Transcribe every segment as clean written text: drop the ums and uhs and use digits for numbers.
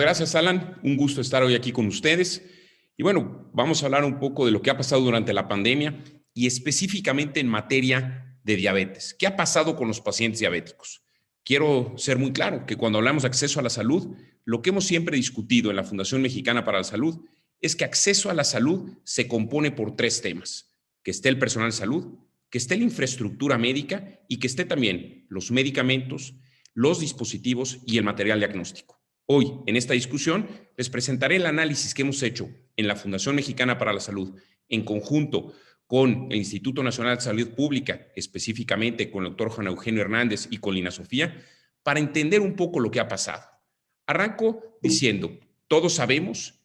gracias, Alan. Un gusto estar hoy aquí con ustedes. Y bueno, vamos a hablar un poco de lo que ha pasado durante la pandemia y específicamente en materia de diabetes. ¿Qué ha pasado con los pacientes diabéticos? Quiero ser muy claro que cuando hablamos de acceso a la salud, lo que hemos siempre discutido en la Fundación Mexicana para la Salud es que acceso a la salud se compone por tres temas: que esté el personal de salud, que esté la infraestructura médica y que esté también los medicamentos, los dispositivos y el material diagnóstico. Hoy, en esta discusión, les presentaré el análisis que hemos hecho en la Fundación Mexicana para la Salud, en conjunto con el Instituto Nacional de Salud Pública, específicamente con el doctor Juan Eugenio Hernández y con Lina Sofía, para entender un poco lo que ha pasado. Arranco diciendo, todos sabemos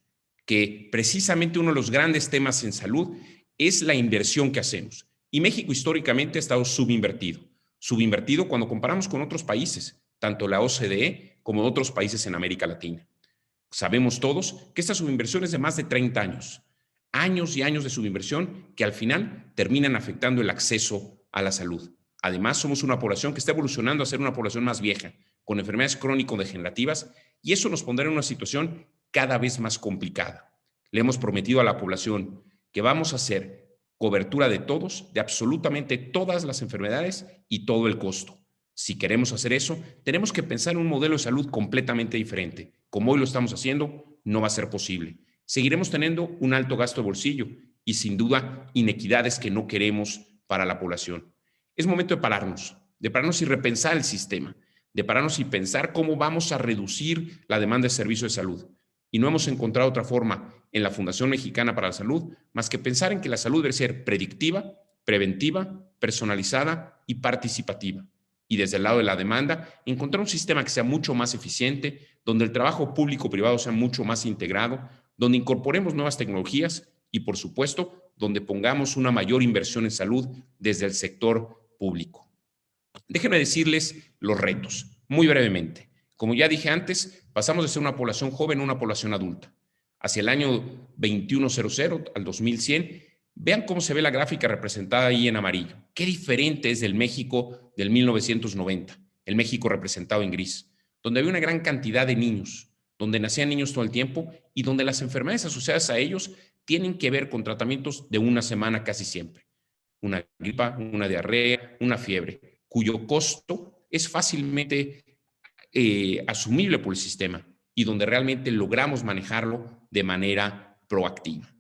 que precisamente uno de los grandes temas en salud es la inversión que hacemos. Y México históricamente ha estado subinvertido cuando comparamos con otros países, tanto la OCDE como otros países en América Latina. Sabemos todos que esta subinversión es de más de 30 años, años y años de subinversión que al final terminan afectando el acceso a la salud. Además, somos una población que está evolucionando a ser una población más vieja, con enfermedades crónico-degenerativas, y eso nos pondrá en una situación cada vez más complicada. Le hemos prometido a la población que vamos a hacer cobertura de todos, de absolutamente todas las enfermedades y todo el costo. Si queremos hacer eso, tenemos que pensar en un modelo de salud completamente diferente. Como hoy lo estamos haciendo, no va a ser posible. Seguiremos teniendo un alto gasto de bolsillo y sin duda inequidades que no queremos para la población. Es momento de pararnos y repensar el sistema, de pararnos y pensar cómo vamos a reducir la demanda de servicios de salud. Y no hemos encontrado otra forma en la Fundación Mexicana para la Salud más que pensar en que la salud debe ser predictiva, preventiva, personalizada y participativa. Y desde el lado de la demanda, encontrar un sistema que sea mucho más eficiente, donde el trabajo público-privado sea mucho más integrado, donde incorporemos nuevas tecnologías y, por supuesto, donde pongamos una mayor inversión en salud desde el sector público. Déjenme decirles los retos, muy brevemente. Como ya dije antes, pasamos de ser una población joven a una población adulta. Hacia el año 2100 al 2100, vean cómo se ve la gráfica representada ahí en amarillo. Qué diferente es del México del 1990, el México representado en gris, donde había una gran cantidad de niños, donde nacían niños todo el tiempo y donde las enfermedades asociadas a ellos tienen que ver con tratamientos de una semana casi siempre. Una gripa, una diarrea, una fiebre, cuyo costo es fácilmente asumible por el sistema y donde realmente logramos manejarlo de manera proactiva.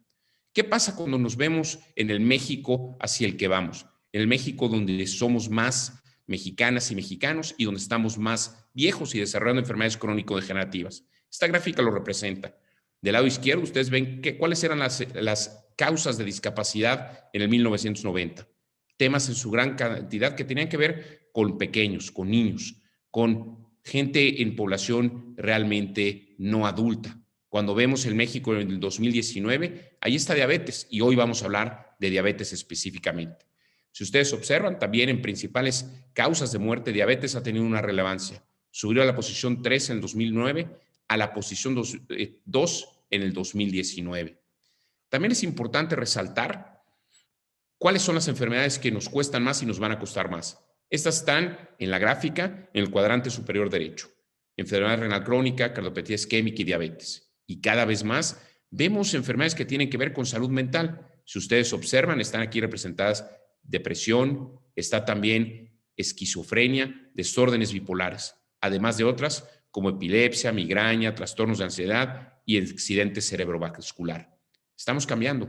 ¿Qué pasa cuando nos vemos en el México hacia el que vamos? En el México donde somos más mexicanas y mexicanos y donde estamos más viejos y desarrollando enfermedades crónico-degenerativas. Esta gráfica lo representa. Del lado izquierdo ustedes ven cuáles eran las causas de discapacidad en el 1990. Temas en su gran cantidad que tenían que ver con pequeños, con niños, con gente en población realmente no adulta. Cuando vemos el México en el 2019, ahí está diabetes y hoy vamos a hablar de diabetes específicamente. Si ustedes observan, también en principales causas de muerte, diabetes ha tenido una relevancia. Subió a la posición 3 en el 2009 a la posición 2 en el 2019. También es importante resaltar cuáles son las enfermedades que nos cuestan más y nos van a costar más. Estas están en la gráfica en el cuadrante superior derecho. Enfermedad renal crónica, cardiopatía isquémica y diabetes. Y cada vez más vemos enfermedades que tienen que ver con salud mental. Si ustedes observan, están aquí representadas depresión, está también esquizofrenia, desórdenes bipolares, además de otras como epilepsia, migraña, trastornos de ansiedad y accidente cerebrovascular. Estamos cambiando,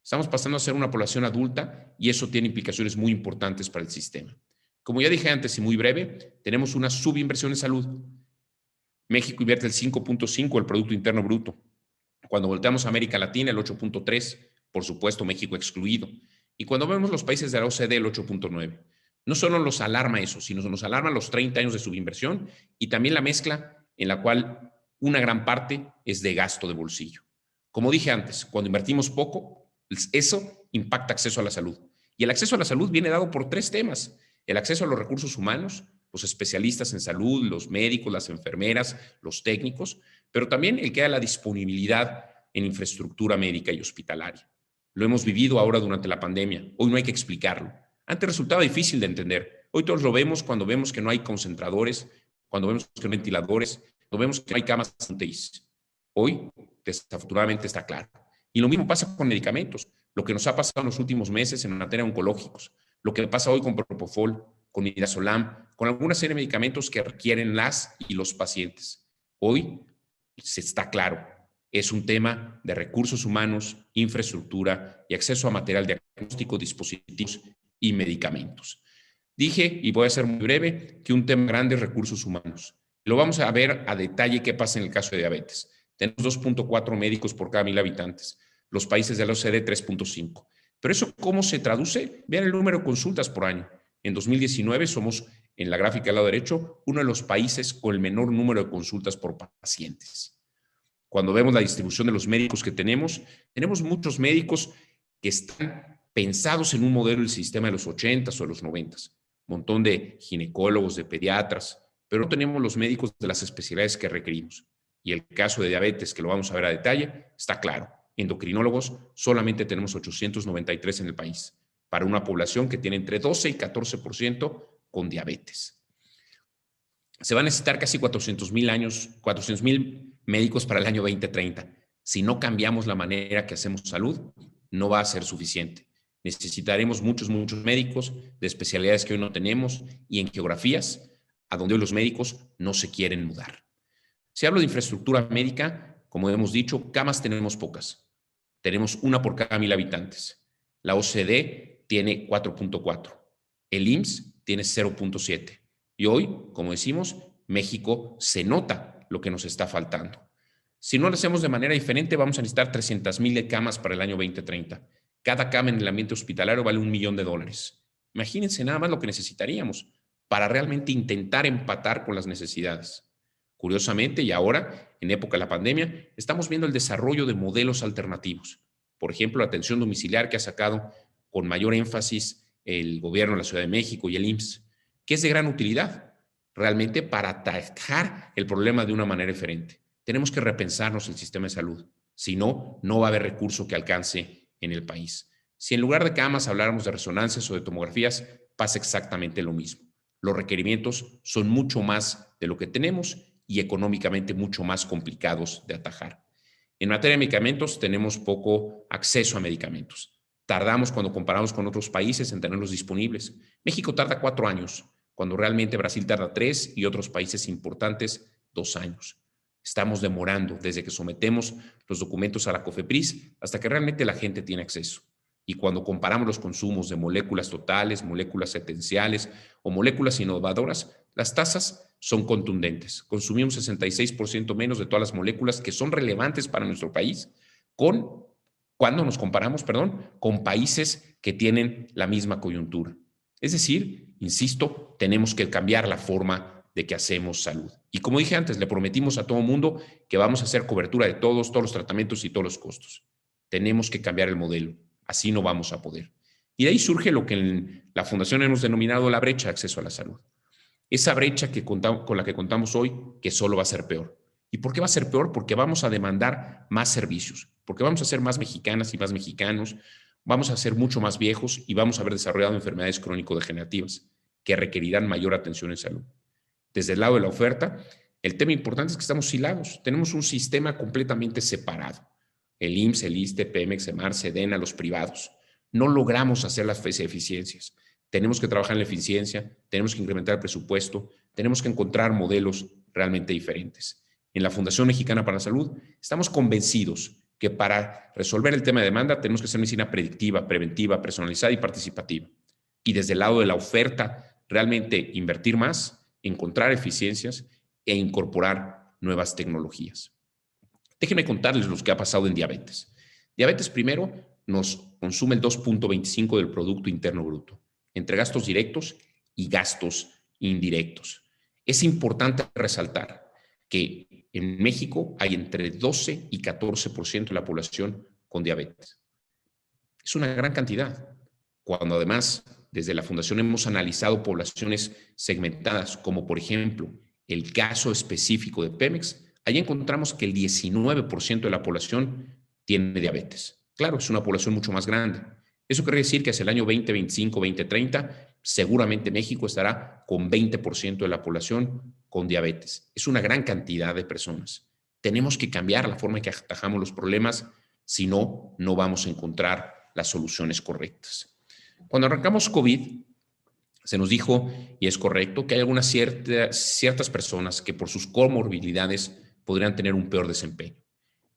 estamos pasando a ser una población adulta y eso tiene implicaciones muy importantes para el sistema. Como ya dije antes y muy breve, tenemos una subinversión en salud. México invierte el 5.5% del Producto Interno Bruto. Cuando volteamos a América Latina, el 8.3%, por supuesto, México excluido. Y cuando vemos los países de la OCDE, el 8.9%. No solo nos alarma eso, sino nos alarman los 30 años de subinversión y también la mezcla en la cual una gran parte es de gasto de bolsillo. Como dije antes, cuando invertimos poco, eso impacta acceso a la salud. Y el acceso a la salud viene dado por tres temas: el acceso a los recursos humanos, los especialistas en salud, los médicos, las enfermeras, los técnicos, pero también el que haya la disponibilidad en infraestructura médica y hospitalaria. Lo hemos vivido ahora durante la pandemia. Hoy no hay que explicarlo. Antes resultaba difícil de entender. Hoy todos lo vemos cuando vemos que no hay concentradores, cuando vemos que no hay ventiladores, cuando vemos que no hay camas UTI. Hoy, desafortunadamente, está claro. Y lo mismo pasa con medicamentos. Lo que nos ha pasado en los últimos meses en materia de oncológicos, lo que pasa hoy con Propofol, con Midazolam, con alguna serie de medicamentos que requieren las y los pacientes. Hoy se está claro, es un tema de recursos humanos, infraestructura y acceso a material diagnóstico, dispositivos y medicamentos. Dije, y voy a ser muy breve, que un tema grande es recursos humanos. Lo vamos a ver a detalle qué pasa en el caso de diabetes. Tenemos 2.4 médicos por cada 1,000 habitantes. Los países de la OCDE 3.5. Pero eso, ¿cómo se traduce? Vean el número de consultas por año. En 2019 somos, en la gráfica del lado derecho, uno de los países con el menor número de consultas por pacientes. Cuando vemos la distribución de los médicos que tenemos muchos médicos que están pensados en un modelo del sistema de los 80s o de los 90s. Un montón de ginecólogos, de pediatras, pero no tenemos los médicos de las especialidades que requerimos. Y el caso de diabetes, que lo vamos a ver a detalle, está claro. Endocrinólogos solamente tenemos 893 en el país, para una población que tiene entre 12 y 14% con diabetes. Se van a necesitar casi 400,000 médicos para el año 2030. Si no cambiamos la manera que hacemos salud, no va a ser suficiente. Necesitaremos muchos médicos de especialidades que hoy no tenemos y en geografías a donde hoy los médicos no se quieren mudar. Si hablo de infraestructura médica, como hemos dicho, camas tenemos pocas. Tenemos una por cada 1,000 habitantes. La OCDE tiene 4.4. El IMSS tiene 0.7. Y hoy, como decimos, México se nota lo que nos está faltando. Si no lo hacemos de manera diferente, vamos a necesitar 300,000 camas para el año 2030. Cada cama en el ambiente hospitalario vale $1 millón. Imagínense nada más lo que necesitaríamos para realmente intentar empatar con las necesidades. Curiosamente, y ahora, en época de la pandemia, estamos viendo el desarrollo de modelos alternativos. Por ejemplo, la atención domiciliar que ha sacado con mayor énfasis el gobierno de la Ciudad de México y el IMSS, que es de gran utilidad realmente para atajar el problema de una manera diferente. Tenemos que repensarnos el sistema de salud. Si no, no va a haber recurso que alcance en el país. Si en lugar de camas habláramos de resonancias o de tomografías, pasa exactamente lo mismo. Los requerimientos son mucho más de lo que tenemos y económicamente mucho más complicados de atajar. En materia de medicamentos, tenemos poco acceso a medicamentos. Tardamos, cuando comparamos con otros países, en tenerlos disponibles. México tarda 4 años, cuando realmente Brasil tarda 3 y otros países importantes 2 años. Estamos demorando desde que sometemos los documentos a la COFEPRIS hasta que realmente la gente tiene acceso. Y cuando comparamos los consumos de moléculas totales, moléculas secuenciales o moléculas innovadoras, las tasas son contundentes. Consumimos 66% menos de todas las moléculas que son relevantes para nuestro país cuando nos comparamos, con países que tienen la misma coyuntura. Es decir, insisto, tenemos que cambiar la forma de que hacemos salud. Y como dije antes, le prometimos a todo el mundo que vamos a hacer cobertura de todos los tratamientos y todos los costos. Tenemos que cambiar el modelo. Así no vamos a poder. Y de ahí surge lo que en la Fundación hemos denominado la brecha de acceso a la salud. Esa brecha con la que contamos hoy, que solo va a ser peor. ¿Y por qué va a ser peor? Porque vamos a demandar más servicios, porque vamos a ser más mexicanas y más mexicanos, vamos a ser mucho más viejos y vamos a haber desarrollado enfermedades crónico-degenerativas que requerirán mayor atención en salud. Desde el lado de la oferta, el tema importante es que estamos hilados. Tenemos un sistema completamente separado. El IMSS, el ISSSTE, Pemex, EMAR, SEDENA, los privados. No logramos hacer las eficiencias. Tenemos que trabajar en la eficiencia, tenemos que incrementar el presupuesto, tenemos que encontrar modelos realmente diferentes. En la Fundación Mexicana para la Salud estamos convencidos que para resolver el tema de demanda tenemos que hacer medicina predictiva, preventiva, personalizada y participativa. Y desde el lado de la oferta, realmente invertir más, encontrar eficiencias e incorporar nuevas tecnologías. Déjenme contarles lo que ha pasado en diabetes. Diabetes primero nos consume el 2.25 del Producto Interno Bruto, entre gastos directos y gastos indirectos. Es importante resaltar que en México hay entre 12 y 14% de la población con diabetes. Es una gran cantidad, cuando además desde la Fundación hemos analizado poblaciones segmentadas, como por ejemplo el caso específico de Pemex. Allí encontramos que el 19% de la población tiene diabetes. Claro, es una población mucho más grande. Eso quiere decir que hacia el año 2025, 2030, seguramente México estará con 20% de la población con diabetes. Es una gran cantidad de personas, tenemos que cambiar la forma en que atajamos los problemas, si no, no vamos a encontrar las soluciones correctas. Cuando arrancamos COVID, se nos dijo, y es correcto, que hay algunas ciertas personas que por sus comorbilidades podrían tener un peor desempeño.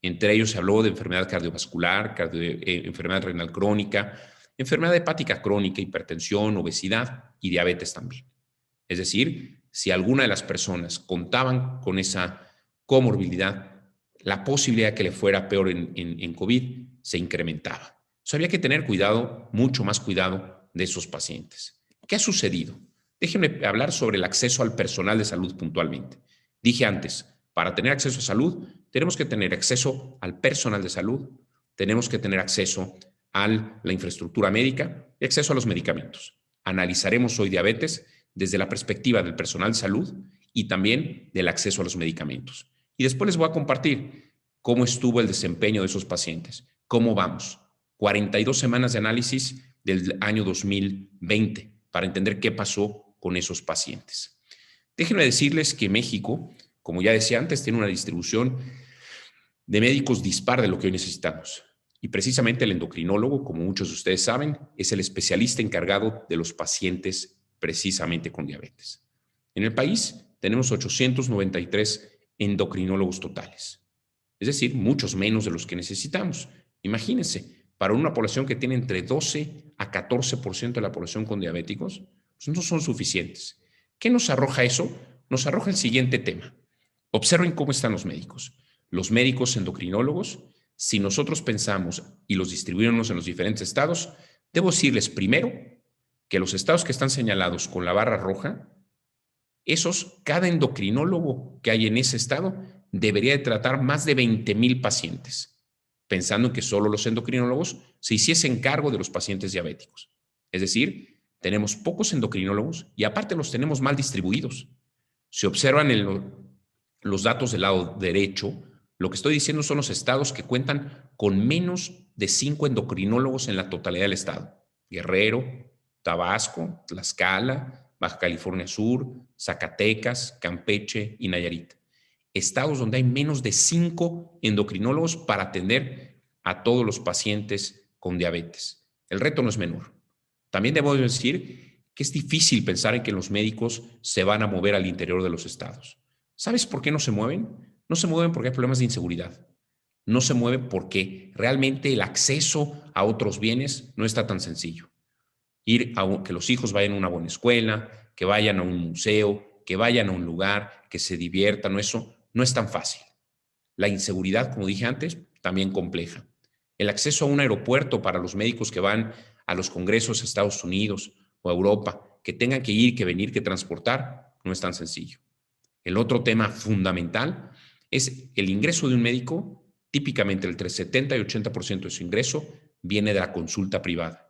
Entre ellos se habló de enfermedad cardiovascular, enfermedad renal crónica, enfermedad hepática crónica, hipertensión, obesidad y diabetes también. Es decir, si alguna de las personas contaban con esa comorbilidad, la posibilidad de que le fuera peor en COVID se incrementaba. Entonces había que tener cuidado, mucho más cuidado de esos pacientes. ¿Qué ha sucedido? Déjenme hablar sobre el acceso al personal de salud puntualmente. Dije antes, para tener acceso a salud, tenemos que tener acceso al personal de salud, tenemos que tener acceso a la infraestructura médica y acceso a los medicamentos. Analizaremos hoy diabetes desde la perspectiva del personal de salud y también del acceso a los medicamentos. Y después les voy a compartir cómo estuvo el desempeño de esos pacientes, cómo vamos. 42 semanas de análisis del año 2020 para entender qué pasó con esos pacientes. Déjenme decirles que México, como ya decía antes, tiene una distribución de médicos dispar de lo que hoy necesitamos. Y precisamente el endocrinólogo, como muchos de ustedes saben, es el especialista encargado de los pacientes precisamente con diabetes. En el país tenemos 893 endocrinólogos totales, es decir, muchos menos de los que necesitamos. Imagínense, para una población que tiene entre 12 a 14% de la población con diabéticos, pues no son suficientes. ¿Qué nos arroja eso? Nos arroja el siguiente tema. Observen cómo están los médicos. Los médicos endocrinólogos, si nosotros pensamos y los distribuimos en los diferentes estados, debo decirles primero que los estados que están señalados con la barra roja, cada endocrinólogo que hay en ese estado debería de tratar más de 20,000 pacientes, pensando en que solo los endocrinólogos se hiciesen cargo de los pacientes diabéticos. Es decir, tenemos pocos endocrinólogos y aparte los tenemos mal distribuidos. Se observan los datos del lado derecho, lo que estoy diciendo son los estados que cuentan con menos de 5 endocrinólogos en la totalidad del estado. Guerrero, Tabasco, Tlaxcala, Baja California Sur, Zacatecas, Campeche y Nayarit. Estados donde hay menos de 5 endocrinólogos para atender a todos los pacientes con diabetes. El reto no es menor. También debo decir que es difícil pensar en que los médicos se van a mover al interior de los estados. ¿Sabes por qué no se mueven? No se mueven porque hay problemas de inseguridad. No se mueven porque realmente el acceso a otros bienes no está tan sencillo. Que los hijos vayan a una buena escuela, que vayan a un museo, que vayan a un lugar, que se diviertan, eso no es tan fácil. La inseguridad, como dije antes, también compleja. El acceso a un aeropuerto para los médicos que van a los congresos a Estados Unidos o a Europa, que tengan que ir, que venir, que transportar, no es tan sencillo. El otro tema fundamental es el ingreso de un médico, típicamente entre el 70 y 80% de su ingreso viene de la consulta privada.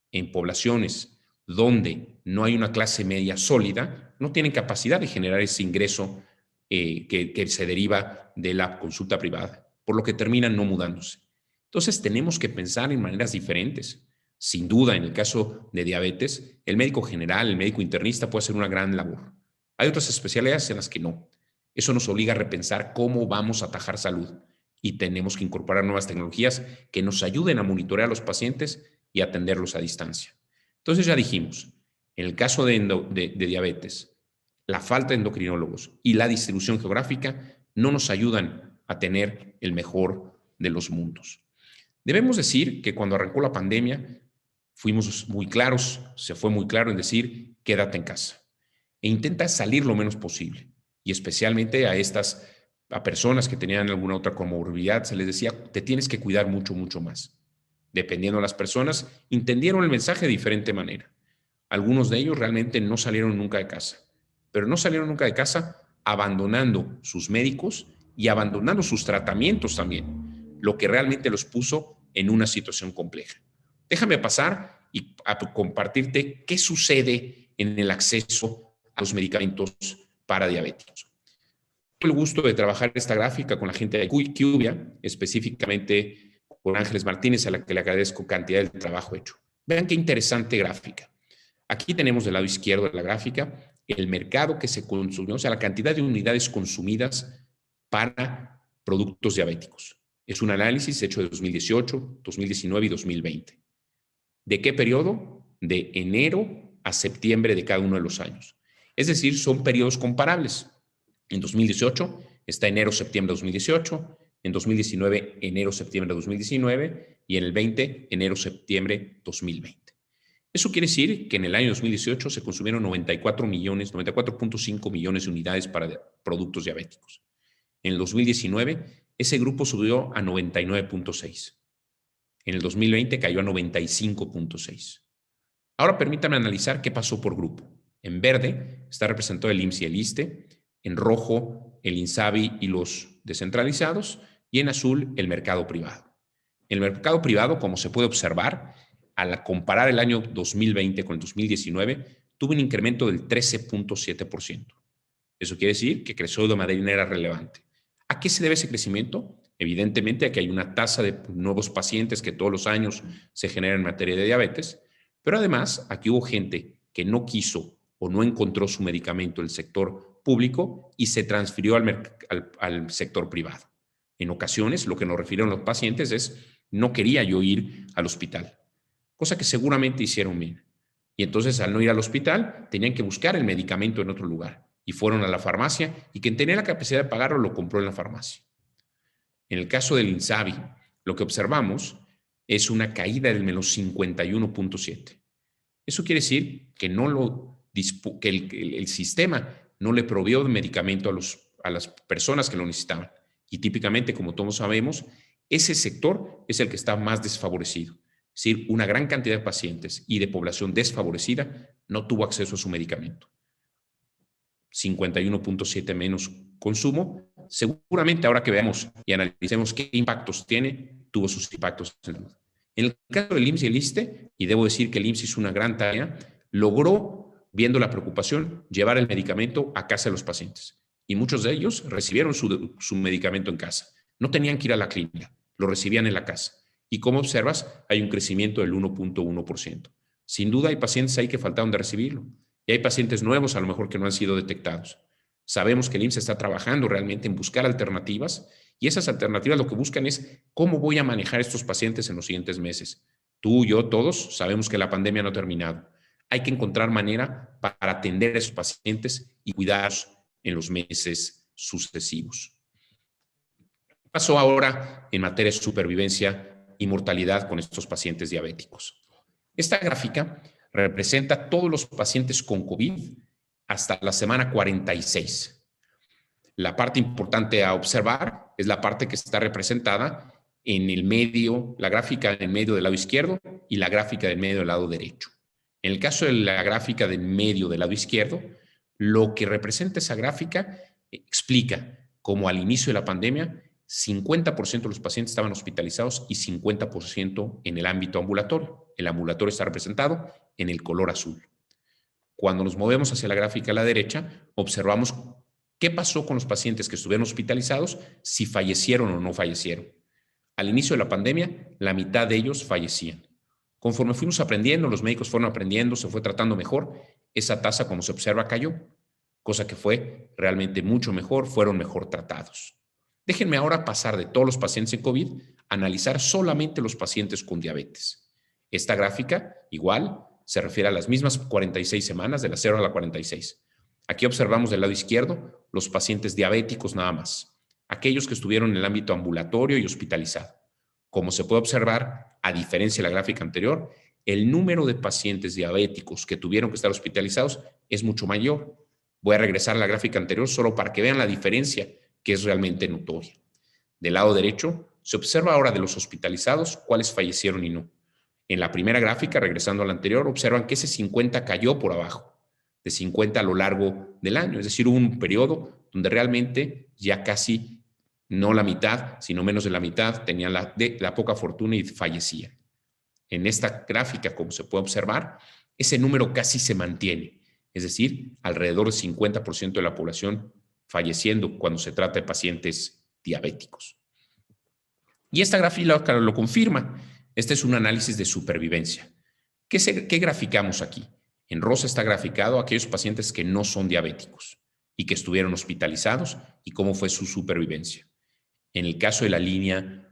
En poblaciones donde no hay una clase media sólida, no tienen capacidad de generar ese ingreso que se deriva de la consulta privada, por lo que terminan no mudándose. Entonces tenemos que pensar en maneras diferentes. Sin duda, en el caso de diabetes, el médico general, el médico internista puede hacer una gran labor. Hay otras especialidades en las que no. Eso nos obliga a repensar cómo vamos a atajar salud y tenemos que incorporar nuevas tecnologías que nos ayuden a monitorear a los pacientes y atenderlos a distancia. Entonces ya dijimos, en el caso de diabetes, la falta de endocrinólogos y la distribución geográfica no nos ayudan a tener el mejor de los mundos. Debemos decir que cuando arrancó la pandemia, fuimos muy claros, se fue muy claro en decir, quédate en casa e intenta salir lo menos posible. Y especialmente a personas que tenían alguna otra comorbilidad, se les decía, te tienes que cuidar mucho, mucho más. Dependiendo de las personas, entendieron el mensaje de diferente manera. Algunos de ellos realmente no salieron nunca de casa, pero no salieron nunca de casa abandonando sus médicos y abandonando sus tratamientos también, lo que realmente los puso en una situación compleja. Déjame pasar y a compartirte qué sucede en el acceso a los medicamentos para diabéticos. Tuve el gusto de trabajar esta gráfica con la gente de IQVIA, específicamente con Ángeles Martínez, a la que le agradezco cantidad del trabajo hecho. Vean qué interesante gráfica. Aquí tenemos del lado izquierdo de la gráfica el mercado que se consumió, o sea, la cantidad de unidades consumidas para productos diabéticos. Es un análisis hecho de 2018, 2019 y 2020. ¿De qué periodo? De enero a septiembre de cada uno de los años. Es decir, son periodos comparables. En 2018 está enero-septiembre de 2018, en 2019 enero-septiembre de 2019 y en el 20 enero-septiembre 2020. Eso quiere decir que en el año 2018 se consumieron 94.5 millones de unidades para productos diabéticos. En el 2019 ese grupo subió a 99.6. En el 2020 cayó a 95.6. Ahora permítanme analizar qué pasó por grupo. En verde está representado el IMSS y el ISSSTE, en rojo el INSABI y los descentralizados, y en azul el mercado privado. El mercado privado, como se puede observar, al comparar el año 2020 con el 2019, tuvo un incremento del 13.7%. Eso quiere decir que creció de manera relevante. ¿A qué se debe ese crecimiento? Evidentemente a que hay una tasa de nuevos pacientes que todos los años se genera en materia de diabetes, pero además aquí hubo gente que no quiso o no encontró su medicamento en el sector público y se transfirió al sector privado. En ocasiones, lo que nos refirieron los pacientes es, no quería yo ir al hospital, cosa que seguramente hicieron bien. Y entonces, al no ir al hospital, tenían que buscar el medicamento en otro lugar. Y fueron a la farmacia y quien tenía la capacidad de pagarlo lo compró en la farmacia. En el caso del INSABI, lo que observamos es una caída del menos 51.7. Eso quiere decir que, que el sistema no le proveyó de medicamento a las personas que lo necesitaban. Y típicamente, como todos sabemos, ese sector es el que está más desfavorecido. Es decir, una gran cantidad de pacientes y de población desfavorecida no tuvo acceso a su medicamento. 51.7 menos consumo. Seguramente ahora que veamos y analicemos qué impactos tiene, tuvo sus impactos en salud. En el caso del IMSS y el ISSSTE, y debo decir que el IMSS hizo una gran tarea, logró, viendo la preocupación, llevar el medicamento a casa de los pacientes. Y muchos de ellos recibieron su medicamento en casa. No tenían que ir a la clínica, lo recibían en la casa. Y como observas, hay un crecimiento del 1.1%. Sin duda hay pacientes ahí que faltaron de recibirlo. Y hay pacientes nuevos a lo mejor que no han sido detectados. Sabemos que el IMSS está trabajando realmente en buscar alternativas y esas alternativas lo que buscan es cómo voy a manejar estos pacientes en los siguientes meses. Tú, yo, todos sabemos que la pandemia no ha terminado. Hay que encontrar manera para atender a esos pacientes y cuidarlos en los meses sucesivos. ¿Qué pasó ahora en materia de supervivencia y mortalidad con estos pacientes diabéticos? Esta gráfica representa todos los pacientes con COVID hasta la semana 46. La parte importante a observar es la parte que está representada en el medio, la gráfica en el medio del lado izquierdo y la gráfica del medio del lado derecho. En el caso de la gráfica del medio del lado izquierdo, lo que representa esa gráfica explica cómo al inicio de la pandemia 50% de los pacientes estaban hospitalizados y 50% en el ámbito ambulatorio. El ambulatorio está representado en el color azul. Cuando nos movemos hacia la gráfica a la derecha, observamos qué pasó con los pacientes que estuvieron hospitalizados, si fallecieron o no fallecieron. Al inicio de la pandemia, la mitad de ellos fallecían. Conforme fuimos aprendiendo, los médicos fueron aprendiendo, se fue tratando mejor, esa tasa, como se observa, cayó, cosa que fue realmente mucho mejor, fueron mejor tratados. Déjenme ahora pasar de todos los pacientes en COVID a analizar solamente los pacientes con diabetes. Esta gráfica, igual, se refiere a las mismas 46 semanas, de la 0 a la 46. Aquí observamos del lado izquierdo los pacientes diabéticos nada más, aquellos que estuvieron en el ámbito ambulatorio y hospitalizado. Como se puede observar, a diferencia de la gráfica anterior, el número de pacientes diabéticos que tuvieron que estar hospitalizados es mucho mayor. Voy a regresar a la gráfica anterior solo para que vean la diferencia, que es realmente notoria. Del lado derecho, se observa ahora de los hospitalizados cuáles fallecieron y no. En la primera gráfica, regresando a la anterior, observan que ese 50 cayó por abajo, de 50 a lo largo del año. Es decir, hubo un periodo donde realmente ya casi no la mitad, sino menos de la mitad, tenían la poca fortuna y fallecían. En esta gráfica, como se puede observar, ese número casi se mantiene. Es decir, alrededor del 50% de la población falleciendo cuando se trata de pacientes diabéticos. Y esta gráfica lo confirma. Este es un análisis de supervivencia. ¿Qué graficamos aquí? En rosa está graficado aquellos pacientes que no son diabéticos y que estuvieron hospitalizados y cómo fue su supervivencia. En el caso de la línea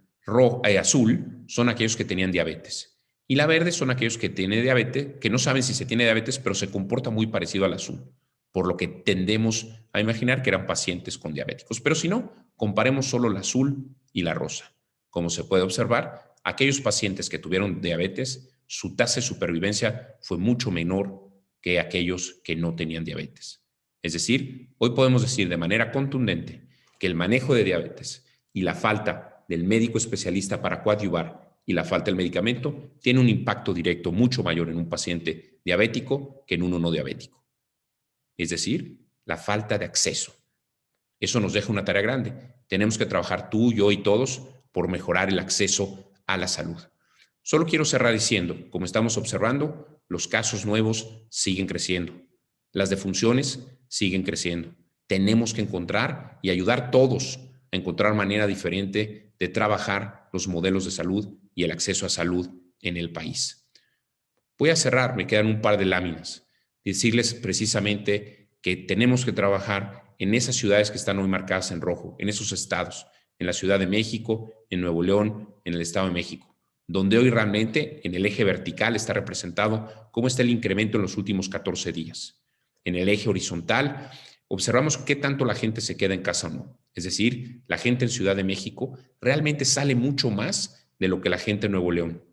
azul, son aquellos que tenían diabetes. Y la verde son aquellos que tienen diabetes, que no saben si se tiene diabetes, pero se comporta muy parecido al azul, por lo que tendemos a imaginar que eran pacientes con diabéticos. Pero si no, comparemos solo la azul y la rosa. Como se puede observar, aquellos pacientes que tuvieron diabetes, su tasa de supervivencia fue mucho menor que aquellos que no tenían diabetes. Es decir, hoy podemos decir de manera contundente que el manejo de diabetes y la falta del médico especialista para coadyuvar y la falta del medicamento tiene un impacto directo mucho mayor en un paciente diabético que en uno no diabético. Es decir, la falta de acceso. Eso nos deja una tarea grande. Tenemos que trabajar tú, yo y todos por mejorar el acceso a la salud. Solo quiero cerrar diciendo, como estamos observando, los casos nuevos siguen creciendo. Las defunciones siguen creciendo. Tenemos que encontrar y ayudar todos a encontrar manera diferente de trabajar los modelos de salud y el acceso a salud en el país. Voy a cerrar, me quedan un par de láminas. Decirles precisamente que tenemos que trabajar en esas ciudades que están hoy marcadas en rojo, en esos estados, en la Ciudad de México, en Nuevo León, en el Estado de México, donde hoy realmente en el eje vertical está representado cómo está el incremento en los últimos 14 días. En el eje horizontal observamos qué tanto la gente se queda en casa o no. Es decir, la gente en Ciudad de México realmente sale mucho más de lo que la gente en Nuevo León.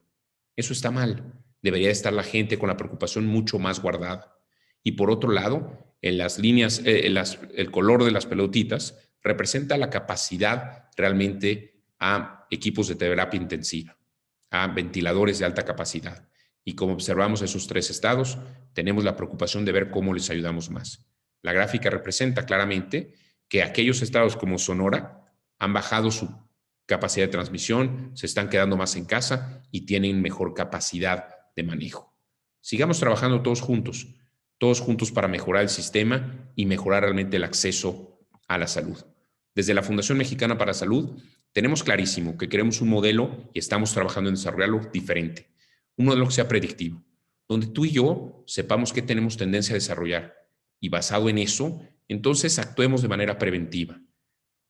Eso está mal. Debería estar la gente con la preocupación mucho más guardada. Y por otro lado, en las líneas, el color de las pelotitas representa la capacidad realmente a equipos de terapia intensiva, a ventiladores de alta capacidad. Y como observamos esos tres estados, tenemos la preocupación de ver cómo les ayudamos más. La gráfica representa claramente que aquellos estados como Sonora han bajado su capacidad de transmisión, se están quedando más en casa y tienen mejor capacidad de manejo. Sigamos trabajando todos juntos para mejorar el sistema y mejorar realmente el acceso a la salud. Desde la Fundación Mexicana para la Salud, tenemos clarísimo que queremos un modelo y estamos trabajando en desarrollarlo diferente. Un modelo que sea predictivo, donde tú y yo sepamos qué tenemos tendencia a desarrollar y basado en eso, entonces actuemos de manera preventiva.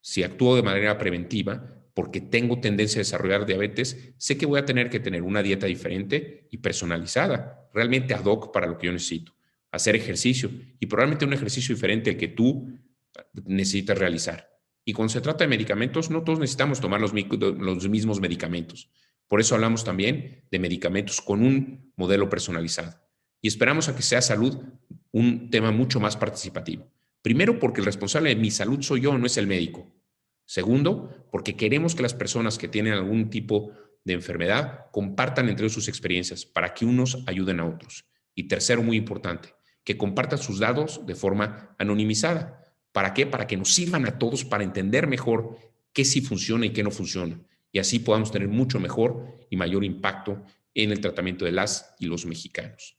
Si actúo de manera preventiva, porque tengo tendencia a desarrollar diabetes, sé que voy a tener que tener una dieta diferente y personalizada, realmente ad hoc para lo que yo necesito. Hacer ejercicio y probablemente un ejercicio diferente al que tú necesitas realizar. Y cuando se trata de medicamentos, no todos necesitamos tomar los mismos medicamentos. Por eso hablamos también de medicamentos con un modelo personalizado. Y esperamos a que sea salud un tema mucho más participativo. Primero, porque el responsable de mi salud soy yo, no es el médico. Segundo, porque queremos que las personas que tienen algún tipo de enfermedad compartan entre ellos sus experiencias para que unos ayuden a otros. Y tercero, muy importante, que compartan sus datos de forma anonimizada. ¿Para qué? Para que nos sirvan a todos para entender mejor qué sí funciona y qué no funciona. Y así podamos tener mucho mejor y mayor impacto en el tratamiento de las y los mexicanos.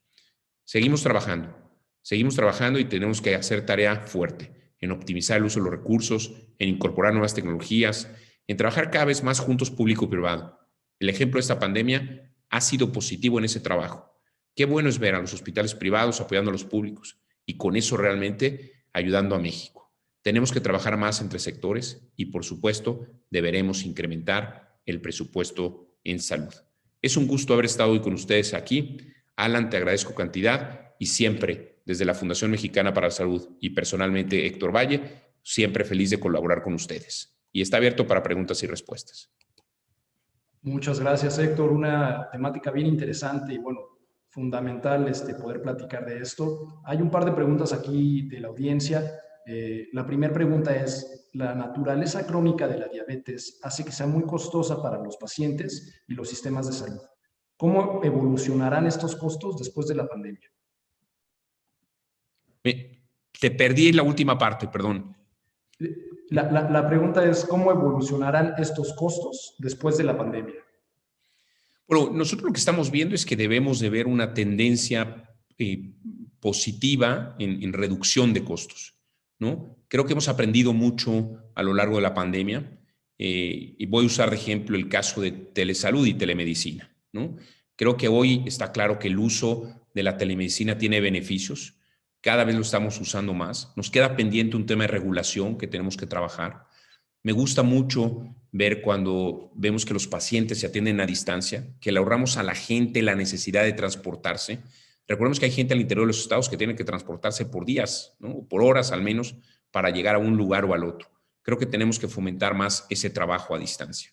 Seguimos trabajando y tenemos que hacer tarea fuerte en optimizar el uso de los recursos, en incorporar nuevas tecnologías, en trabajar cada vez más juntos público y privado. El ejemplo de esta pandemia ha sido positivo en ese trabajo. Qué bueno es ver a los hospitales privados apoyando a los públicos y con eso realmente ayudando a México. Tenemos que trabajar más entre sectores y, por supuesto, deberemos incrementar el presupuesto en salud. Es un gusto haber estado hoy con ustedes aquí. Alan, te agradezco cantidad y siempre desde la Fundación Mexicana para la Salud y personalmente Héctor Valle, siempre feliz de colaborar con ustedes. Y está abierto para preguntas y respuestas. Muchas gracias, Héctor. Una temática bien interesante y bueno, fundamental poder platicar de esto. Hay un par de preguntas aquí de la audiencia. La primera pregunta es, ¿la naturaleza crónica de la diabetes hace que sea muy costosa para los pacientes y los sistemas de salud? ¿Cómo evolucionarán estos costos después de la pandemia? Te perdí la última parte, perdón. La pregunta es, ¿cómo evolucionarán estos costos después de la pandemia? Bueno, nosotros lo que estamos viendo es que debemos de ver una tendencia positiva en reducción de costos, ¿no? Creo que hemos aprendido mucho a lo largo de la pandemia y voy a usar de ejemplo el caso de telesalud y telemedicina, ¿no? Creo que hoy está claro que el uso de la telemedicina tiene beneficios, cada vez lo estamos usando más, nos queda pendiente un tema de regulación que tenemos que trabajar. Me gusta mucho ver cuando vemos que los pacientes se atienden a distancia, que le ahorramos a la gente la necesidad de transportarse. Recordemos que hay gente al interior de los estados que tiene que transportarse por días, ¿no? O por horas al menos, para llegar a un lugar o al otro. Creo que tenemos que fomentar más ese trabajo a distancia.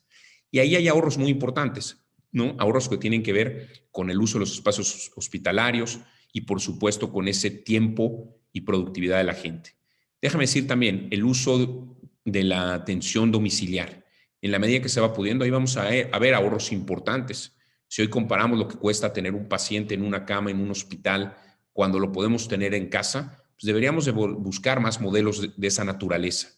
Y ahí hay ahorros muy importantes, ¿no? Ahorros que tienen que ver con el uso de los espacios hospitalarios y, por supuesto, con ese tiempo y productividad de la gente. Déjame decir también el uso de la atención domiciliar. En la medida que se va pudiendo, ahí vamos a ver ahorros importantes. Si hoy comparamos lo que cuesta tener un paciente en una cama, en un hospital, cuando lo podemos tener en casa, pues deberíamos de buscar más modelos de esa naturaleza.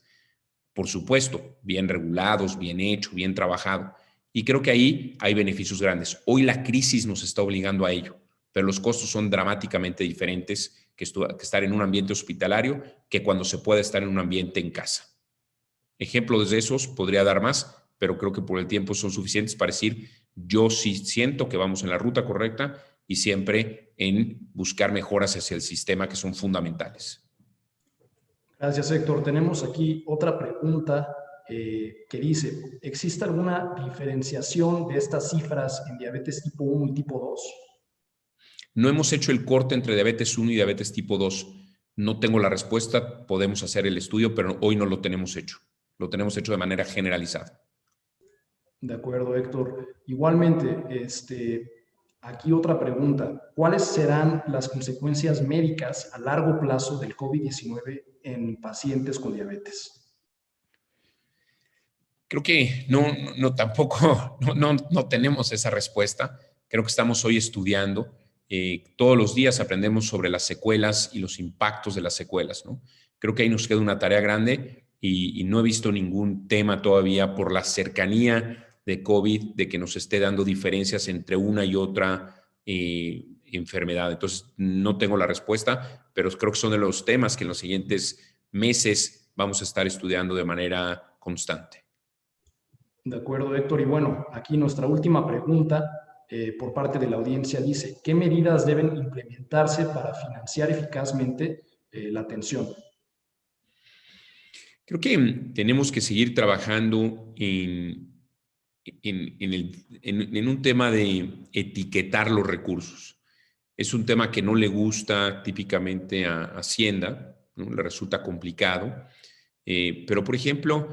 Por supuesto, bien regulados, bien hecho, bien trabajado. Y creo que ahí hay beneficios grandes. Hoy la crisis nos está obligando a ello, pero los costos son dramáticamente diferentes que estar en un ambiente hospitalario que cuando se puede estar en un ambiente en casa. Ejemplos de esos podría dar más, pero creo que por el tiempo son suficientes para decir, yo sí siento que vamos en la ruta correcta y siempre en buscar mejoras hacia el sistema que son fundamentales. Gracias, Héctor. Tenemos aquí otra pregunta que dice, ¿existe alguna diferenciación de estas cifras en diabetes tipo 1 y tipo 2? No hemos hecho el corte entre diabetes 1 y diabetes tipo 2. No tengo la respuesta, podemos hacer el estudio, pero hoy no lo tenemos hecho. Lo tenemos hecho de manera generalizada. De acuerdo, Héctor. Igualmente, aquí otra pregunta. ¿Cuáles serán las consecuencias médicas a largo plazo del COVID-19 en pacientes con diabetes? Creo que no tampoco, no tenemos esa respuesta. Creo que estamos hoy estudiando. Todos los días aprendemos sobre las secuelas y los impactos de las secuelas, ¿no? Creo que ahí nos queda una tarea grande y no he visto ningún tema todavía por la cercanía de COVID, de que nos esté dando diferencias entre una y otra enfermedad. Entonces, no tengo la respuesta, pero creo que son de los temas que en los siguientes meses vamos a estar estudiando de manera constante. De acuerdo, Héctor. Y bueno, aquí nuestra última pregunta por parte de la audiencia dice, ¿qué medidas deben implementarse para financiar eficazmente la atención? Creo que tenemos que seguir trabajando en un tema de etiquetar los recursos. Es un tema que no le gusta típicamente a Hacienda, ¿no? Le resulta complicado. Pero, por ejemplo,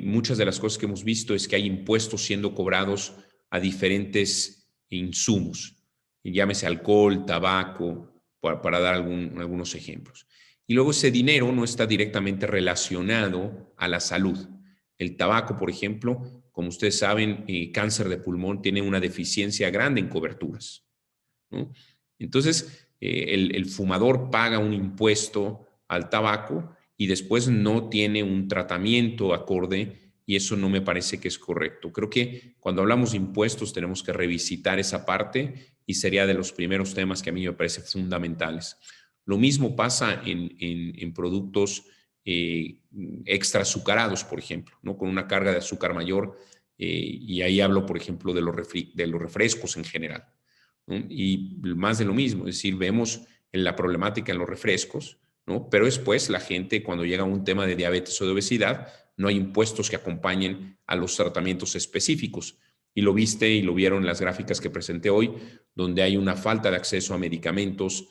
muchas de las cosas que hemos visto es que hay impuestos siendo cobrados a diferentes insumos, llámese alcohol, tabaco, para dar algunos ejemplos. Y luego ese dinero no está directamente relacionado a la salud. El tabaco, por ejemplo, como ustedes saben, cáncer de pulmón tiene una deficiencia grande en coberturas, ¿no? Entonces, el fumador paga un impuesto al tabaco y después no tiene un tratamiento acorde y eso no me parece que es correcto. Creo que cuando hablamos de impuestos tenemos que revisitar esa parte y sería de los primeros temas que a mí me parece fundamentales. Lo mismo pasa en productos extra azucarados, por ejemplo, ¿no? Con una carga de azúcar mayor y ahí hablo, por ejemplo, de los refrescos en general, ¿no? Y más de lo mismo, es decir, vemos en la problemática en los refrescos, ¿no? Pero después la gente cuando llega a un tema de diabetes o de obesidad, no hay impuestos que acompañen a los tratamientos específicos. Y lo viste y lo vieron en las gráficas que presenté hoy, donde hay una falta de acceso a medicamentos